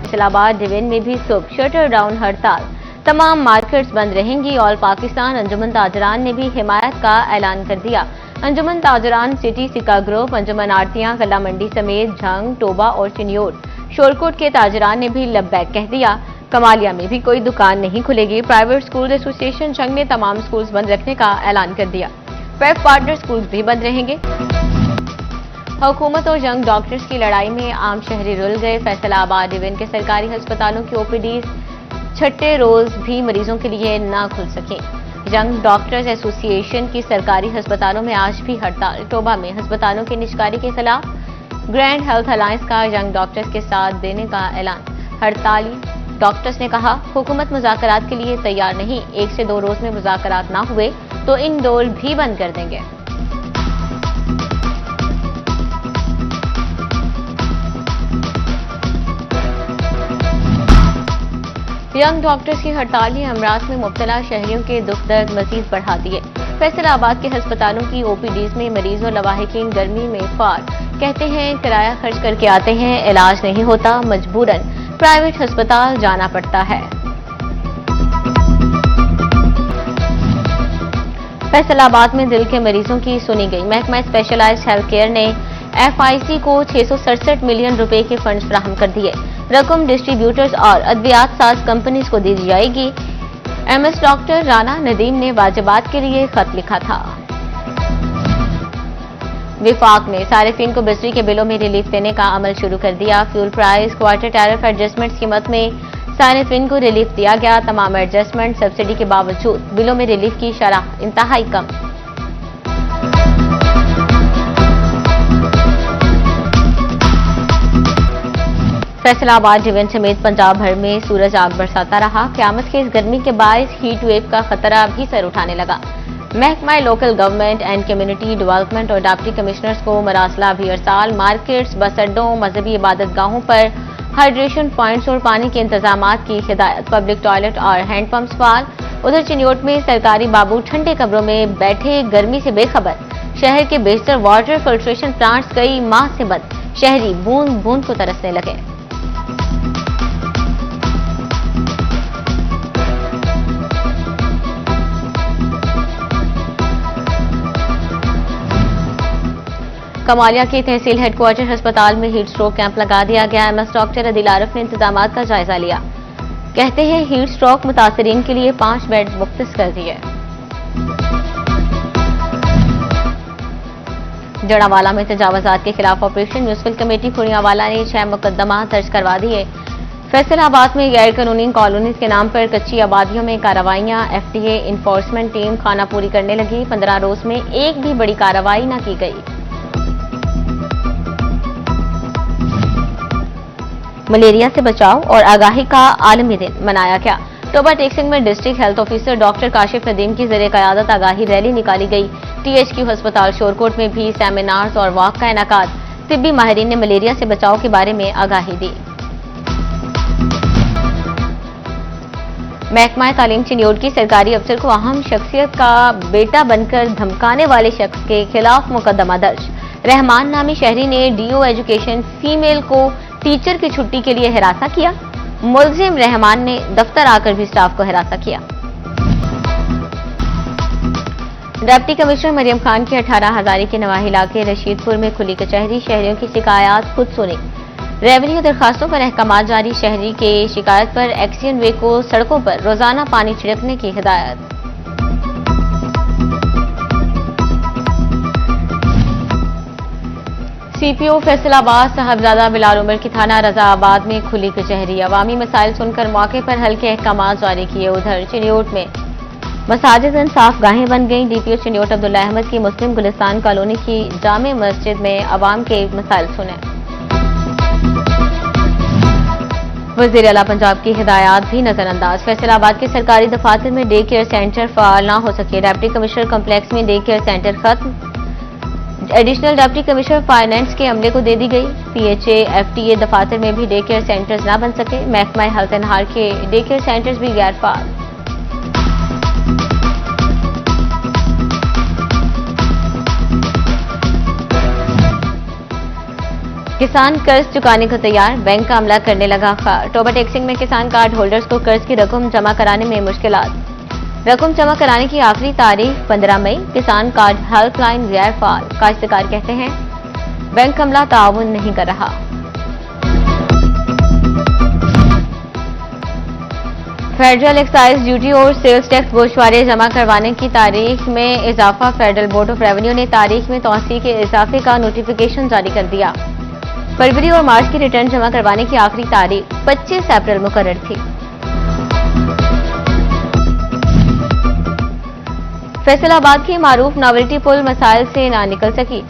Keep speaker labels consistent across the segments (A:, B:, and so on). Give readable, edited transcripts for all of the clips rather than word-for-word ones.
A: Faisalabad division में भी सुबह शटर डाउन हड़ताल, तमाम मार्केट्स बंद रहेंगी। ऑल पाकिस्तान अंजुमन ताजरान ने भी हिमायत का ऐलान कर दिया। अंजुमन ताजरान सिटी, सिका ग्रुप, अंजुमन आरतियां, गला मंडी समेत झंग, टोबा और चिन्योट, शोरकोट के ताजरान ने भी लब्बैक कह दिया। कमालिया में भी कोई दुकान नहीं खुलेगी। प्राइवेट स्कूल एसोसिएशन झंग ने तमाम स्कूल्स बंद रखने का ऐलान कर दिया। पेप पार्टनर स्कूल्स भी बंद रहेंगे। हुकूमत और जंग डॉक्टर्स की लड़ाई में आम शहरी रुल गए। फैसलाबाद डिवीजन के सरकारी अस्पतालों की ओपीडी छठे रोज भी मरीजों के लिए न खुल सके। यंग डॉक्टर्स एसोसिएशन की सरकारी अस्पतालों में आज भी हड़ताल। टोबा में अस्पतालों की निजकारी के खिलाफ ग्रैंड हेल्थ अलायंस का यंग डॉक्टर्स के साथ देने का ऐलान। हड़ताली डॉक्टर्स ने कहा, हुकूमत मुज़ाकरात के लिए तैयार नहीं। 1 से 2 रोज में मुज़ाकरात ना हुए तो इंडोर भी बंद कर देंगे। यंग डॉक्टर्स की हड़ताल ने अमराज में मुब्तला शहरियों के दुख दर्द मजीद बढ़ा दिए। फैसलाबाद के अस्पतालों की ओपीडीज में मरीज और लवाहिकीन गर्मी में फार, कहते हैं किराया खर्च करके आते हैं, इलाज नहीं होता, मजबूरन प्राइवेट अस्पताल जाना पड़ता है। फैसलाबाद में दिल के मरीजों की सुनी गई। महकमा स्पेशलाइज्ड हेल्थ केयर ने एफआईसी को 667 मिलियन रुपए के फंड्स फराहम कर दिए। रकम डिस्ट्रीब्यूटर्स और अद्वियात साज कंपनीज को दी जाएगी। एमएस डॉक्टर राना नदीम ने वाजिबात के लिए खत लिखा था। विफाक ने सारिफिन को बिजली के बिलों में रिलीफ देने का अमल शुरू कर दिया। Fuel price, quarter tariff adjustment कीमत में सारिफिन को रिलीफ दिया गया। तमाम एडजस्टमेंट सब्सिडी के बावजूद बिलों में रिलीफ की शरह इंतहाई कम। फैसलाबाद डिवीजन समेत पंजाब भर में सूरज आग बरसाता रहा। क़यामत के इस गर्मी के बायस हीट वेव का खतरा भी सर उठाने लगा। महकमा local government and community development और डिप्टी कमिश्नर्स को मरासला भी अरसाल, मार्केट्स, बस अड्डों, मजहबी इबादत गाहों पर हाइड्रेशन पॉइंट्स और पानी के इंतजामात की हिदायत। पब्लिक टॉयलेट और हैंडपंप्स फाल। उधर चिन्योट में सरकारी बाबू ठंडे कमरों में बैठे गर्मी से बेखबर। शहर के बेशतर वाटर फिल्ट्रेशन प्लांट्स कई माह से बंद। शहरी बूंद बूंद को तरसने लगे। कमालिया के तहसील हेडक्वार्टर अस्पताल में हीट स्ट्रोक कैंप लगा दिया गया। एमएस डॉक्टर अदिल आरिफ ने इंतजामात का जायजा लिया। कहते हैं हीट स्ट्रोक मुतासरीन के लिए 5 बेड मुख्तस कर दिए। जड़ावाला में तजावजात के खिलाफ ऑपरेशन। म्यूनिसिपल कमेटी खुड़ियावाला ने 6 मुकदमा दर्ज करवा दिए। फैसलाबाद में गैर कानूनी कॉलोनीज के नाम पर कच्ची आबादियों में कार्रवाइयां। एफडीए इन्फोर्समेंट टीम खाना पूरी करने लगी। 15 रोज में एक भी बड़ी कार्रवाई न की गई। मलेरिया से बचाव और आगाही का आलमी दिन मनाया गया। टोबा टेक्सिंग में district health officer doctor Kashif Nadeem की ज़रिए क़यादत आगाही रैली निकाली गई। टीएचक्यू अस्पताल शोरकोट में भी सेमिनार्स और वॉक का इनेकाद। तिब्बी माहिरीन ने मलेरिया से बचाव के बारे में आगाही दी। महकमा तालीम चिन्योट की सरकारी अफसर को अहम शख्सियत का बेटा बनकर धमकाने वाले शख्स के खिलाफ मुकदमा दर्ज। रहमान नामी शहरी ने डीओ एजुकेशन फीमेल को टीचर की छुट्टी के लिए हिरासा किया। मुलजिम रहमान ने दफ्तर आकर भी स्टाफ को हिरासा किया। डिप्टी कमिश्नर मरियम खान की 18 हजारी के नवाही इलाके रशीदपुर में खुली कचहरी। शहरियों की शिकायत खुद सुनी। रेवेन्यू दरखास्तों पर अहकामात जारी। शहरी के शिकायत पर एक्सियन वे को सड़कों पर रोजाना पानी छिड़कने की हिदायत। सीपीओ फैसलाबाद साहबजादा बिलाल उमर की थाना रजाआबाद में खुली कचहरी। अवामी मसाइल सुनकर मौके पर हल्के अहकामात जारी किए। उधर चिन्योट में मसाजिद इंसाफ गाहें बन गईं। डीपीओ चिन्योट अब्दुल्ला अहमद की मुस्लिम गुलिस्तान कॉलोनी की जामे मस्जिद में अवाम के मसाइल सुने। वज़ीर आला पंजाब की हिदायत भी नजरअंदाज। फैसलाबाद के सरकारी दफातर में डे केयर सेंटर फाल न हो सके। डिप्टी कमिश्नर कम्प्लेक्स में डे केयर सेंटर खत्म। एडिशनल डिप्टी कमिश्नर फाइनेंस के अमले को दे दी गई। पीएचए एफटीए दफातर में भी डे केयर सेंटर्स न बन सके। महकमा हेल्थ एंड हार के डे केयर सेंटर्स भी गैर फाल। किसान कर्ज चुकाने को तैयार, बैंक का अमला करने लगा खार। टोबा टेक्सिंग में किसान कार्ड होल्डर्स को कर्ज की रकम जमा कराने में मुश्किलात। रकम जमा कराने की आखिरी तारीख 15 मई। किसान कार्ड हेल्पलाइन गैर फाल। काश्तकार कहते हैं बैंक अमला ताउन नहीं कर रहा। फेडरल एक्साइज ड्यूटी और सेल्स टैक्स गोशवारे जमा करवाने की तारीख में इजाफा। फेडरल बोर्ड ऑफ रेवेन्यू ने तारीख में तौसीह के इजाफे का नोटिफिकेशन जारी कर दिया। फरवरी और मार्च की रिटर्न जमा करवाने की आखिरी तारीख 25 अप्रैल मुकर्रर थी। फैसलाबाद की मारूफ नॉवेल्टी पुल मसाइल से ना निकल सकी।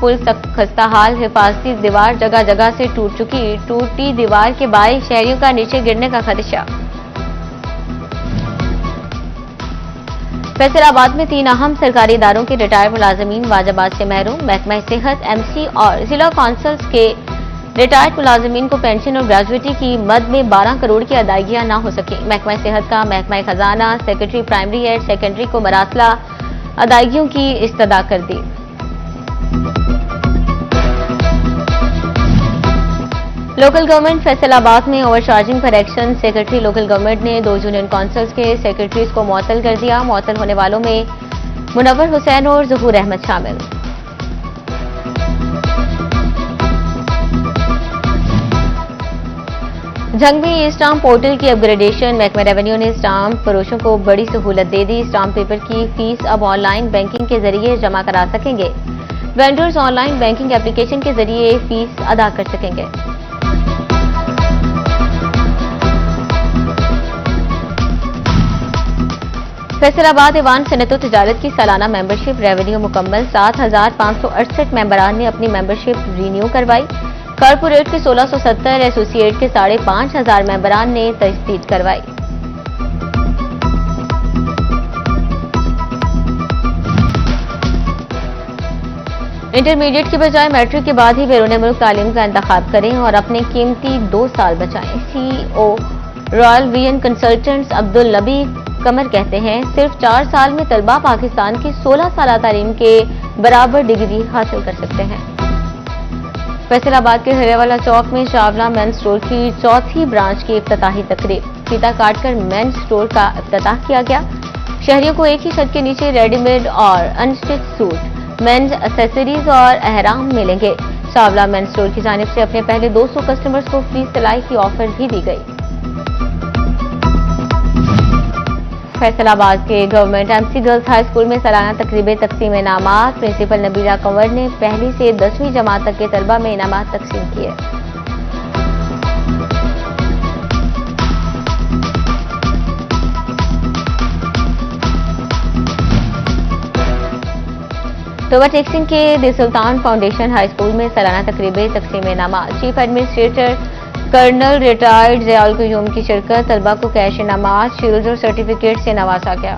A: पुल तक खस्ता हाल, हिफाजती दीवार जगह जगह से टूट चुकी। टूटी दीवार के बायस शहरियों का नीचे गिरने का खदशा। फैसलाबाद में 3 अहम सरकारी इदारों के रिटायर्ड मुलाजमीन वाजबात से महरूम। महकमा सेहत, एमसी और जिला काउंसिल्स के रिटायर्ड मुलाजमीन को पेंशन और ग्रेजुएटी की मद में 12 करोड़ की अदायगियां न हो सकी। महकमा सेहत का महकमा खजाना सेक्रेटरी प्राइमरी एंड सेकेंडरी को मरासला अदायगियों की इस्तदा कर दी। लोकल गवर्नमेंट फैसलाबाद में ओवरचार्जिंग पर एक्शन। सेक्रेटरी लोकल गवर्नमेंट ने 2 यूनियन काउंसिल्स के सेक्रेटरीज को मुअत्तल कर दिया। मुअत्तल होने वालों में मुनव्वर हुसैन और ज़हूर अहमद शामिल। जंग में स्टाम्प पोर्टल की अपग्रेडेशन। महकमा रेवेन्यू ने स्टाम्प फरोशों को बड़ी सहूलत दे दी। स्टाम्प पेपर की फीस अब ऑनलाइन बैंकिंग के जरिए जमा करा सकेंगे। वेंडर्स ऑनलाइन बैंकिंग एप्लीकेशन के जरिए फीस अदा कर सकेंगे। फैसलाबाद ईवान सनअत व तिजारत की सालाना मेंबरशिप रेवेन्यू मुकम्मल। 7,568 मेंबरान ने अपनी मेंबरशिप रीन्यू करवाई। कॉर्पोरेट के 1670, एसोसिएट के 5,500 मेंबरान ने तजदीद करवाई। इंटरमीडिएट के बजाय मैट्रिक के बाद ही बैरून मुल्क तालीम का इंतखाब करें और अपने कीमती 2 साल बचाएं। CEO Royal VN consultants Abdul Nabi Qamar कहते हैं सिर्फ 4 साल में तलबा पाकिस्तान की 16 साल तालीम के बराबर डिग्री हासिल कर सकते हैं। फैसलाबाद के हरेवाला चौक में चावला मेंस स्टोर की 4थी ब्रांच की इफ्तिताही तकरीब। फीता काटकर मेंस स्टोर का इफ्तिताह किया गया। शहरियों को एक ही छत के नीचे रेडीमेड और अनस्टिच सूट, मेंस एक्सेसरीज और अहराम मिलेंगे। चावला मेंस स्टोर की जानिब से अपने पहले 200 कस्टमर्स को फ्री सिलाई की ऑफर भी दी गई। फैसलाबाद के government MC girls high school में सालाना तकरीब तकसीम इनामात। प्रिंसिपल नबीला कंवर ने पहली से 10वीं जमात तक के तलबा में इनामात तकसीम किए। टोबा टेक्सिंग के दी सुल्तान फाउंडेशन हाई स्कूल में सालाना तकरीब तकसीम इनामात। Chief administrator colonel retired ज़याउल Qayyum की शिरकत। तलबा को कैश इनामात, शील्ड और सर्टिफिकेट से नवाजा गया।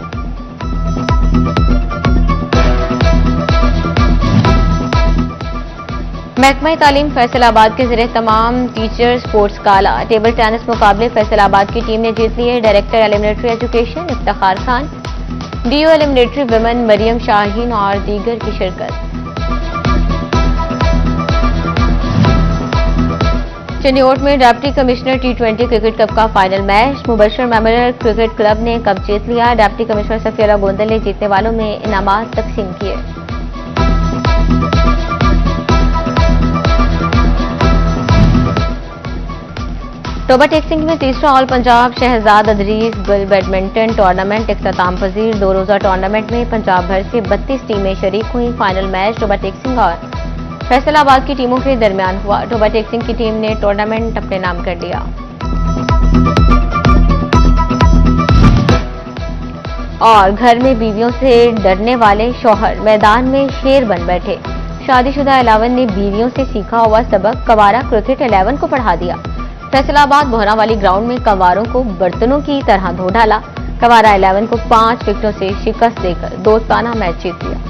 A: महकमा तालीम फैसलाबाद के ज़रिए तमाम टीचर स्पोर्ट्स काला। टेबल टेनिस मुकाबले फैसलाबाद की टीम ने जीत लिए। Director एलिमिनेटरी education Iftikhar Khan, do एलिमिनेटरी women Maryam Shaheen और दीगर की शिरकत। चनियोट में deputy commissioner T20 cricket cup का final match. Mubashar memorial cricket club ने कप जीत लिया। डिप्टी कमिश्नर सफिया गोंदल ने जीतने वालों में इनामात तकसीम किए। टोबा टेक्सिंग में तीसरा all Punjab Shahzad Adris badminton tournament इख्तिताम पजीर। 2 रोजा टूर्नामेंट में पंजाब भर से 32 टीमें शरीक हुई। फाइनल मैच टोबा टेक्सिंग और फैसलाबाद की टीमों के दरमियान हुआ। टोबा टेक्सिंग की टीम ने टूर्नामेंट अपने नाम कर लिया। और घर में बीवियों से डरने वाले शौहर मैदान में शेर बन बैठे। शादीशुदा 11 ने बीवियों से सीखा हुआ सबक कवारा क्रिकेट 11 को पढ़ा दिया। फैसलाबाद बोहरावाली ग्राउंड में कवारों को बर्तनों की तरह धो डाला। कवारा 11 को 5 विकेटों से शिकस्त देकर दोस्ताना मैच जीत लिया।